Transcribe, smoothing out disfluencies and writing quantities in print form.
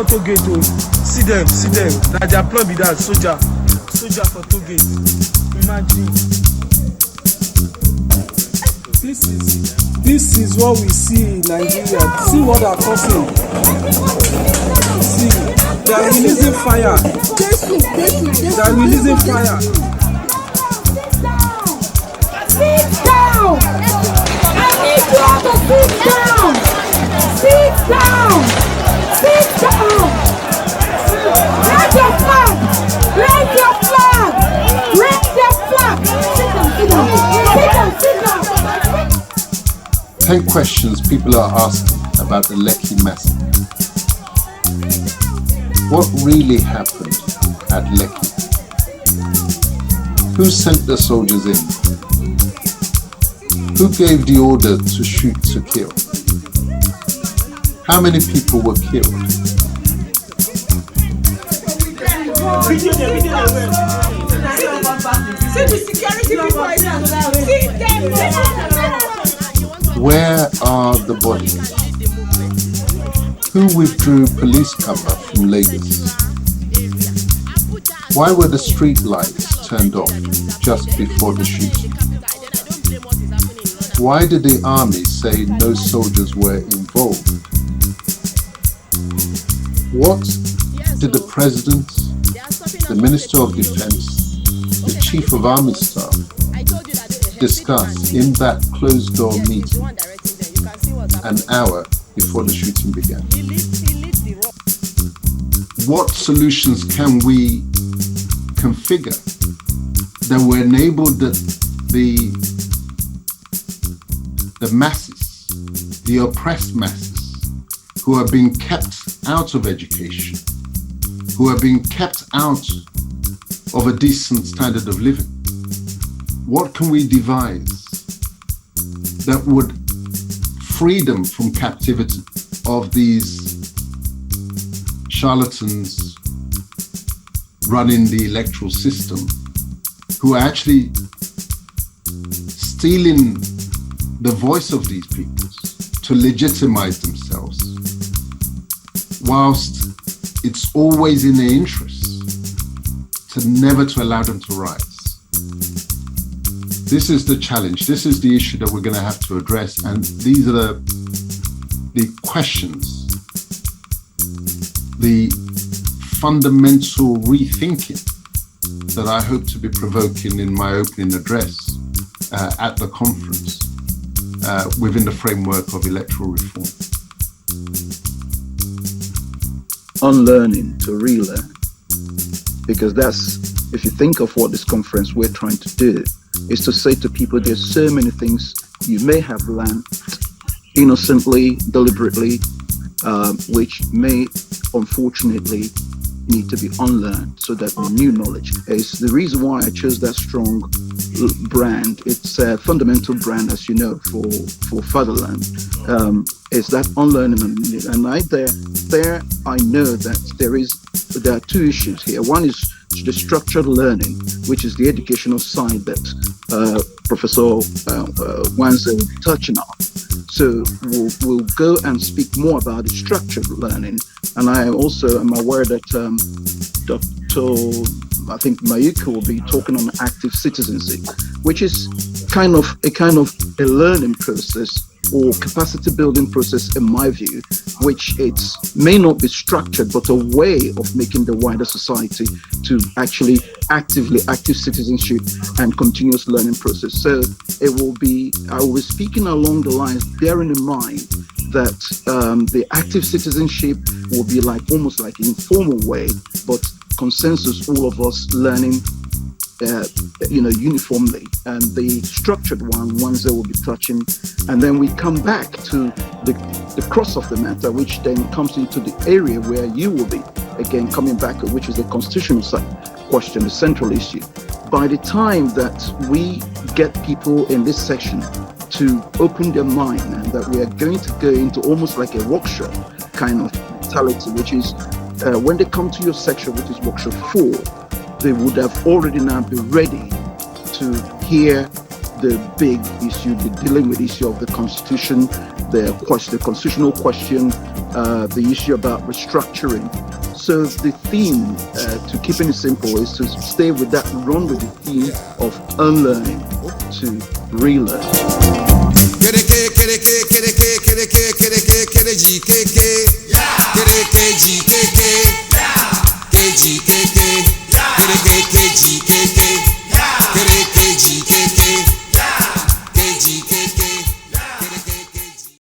before toll gate. See them. Now their plan be that soldier for toll gate. Imagine. This is what we see in Nigeria. See what they are causing. See, they are releasing fire. They are releasing fire. Sit down. I need you all to sit down. Sit down. Sit down. Raise your flag. Raise your flag. Raise your flag. Sit down. Sit down. 10 questions people are asking about the Lekki massacre. What really happened at Lekki? Who sent the soldiers in? Who gave the order to shoot to kill? How many people were killed? Where are the bodies? Who withdrew police cover from Lagos? Why were the street lights turned off just before the shooting? Why did the army say no soldiers were involved? What did the President, the Minister of Defense, the Chief of Army Staff discuss in that closed-door meeting an hour before the shooting began? What solutions can we configure that will enable the masses, the oppressed masses, who are being kept out of education, who are being kept out of a decent standard of living? What can we devise that would free them from captivity of these charlatans running the electoral system, who are actually stealing the voice of these peoples to legitimize themselves, whilst it's always in their interest to never to allow them to rise? This is the challenge. This is the issue that we're going to have to address, and these are the questions, the fundamental rethinking that I hope to be provoking in my opening address at the conference within the framework of electoral reform. Unlearning to relearn, because that's, if you think of what this conference we're trying to do, is to say to people there's so many things you may have learned innocently, deliberately, which may unfortunately need to be unlearned so that new knowledge is the reason why I chose that strong brand. It's a fundamental brand, as you know, for Fatherland. It's that unlearning, and I know that there are two issues here. One is the structured learning, which is the educational side that Professor Wanze will be touching on. So we'll go and speak more about the structured learning. And I also am aware that Dr. I think Mayuko will be talking on active citizenship, which is kind of a learning process or capacity building process, in my view, which it may not be structured, but a way of making the wider society to actually active citizenship and continuous learning process. So I will be speaking along the lines, bearing in mind that the active citizenship will be almost like an informal way, but consensus, all of us learning uniformly, and the structured ones that we'll be touching, and then we come back to the cross of the matter, which then comes into the area where you will be again coming back, which is the constitutional question, the central issue. By the time that we get people in this section to open their mind, and that we are going to go into almost like a workshop kind of mentality, which is when they come to your section, which is workshop 4, they would have already now been ready to hear the big issue, the dealing with issue of the constitution, the constitutional question, the issue about restructuring. So the theme, to keeping it simple, is to stay with that, run with the theme of unlearning to relearn. KGKK.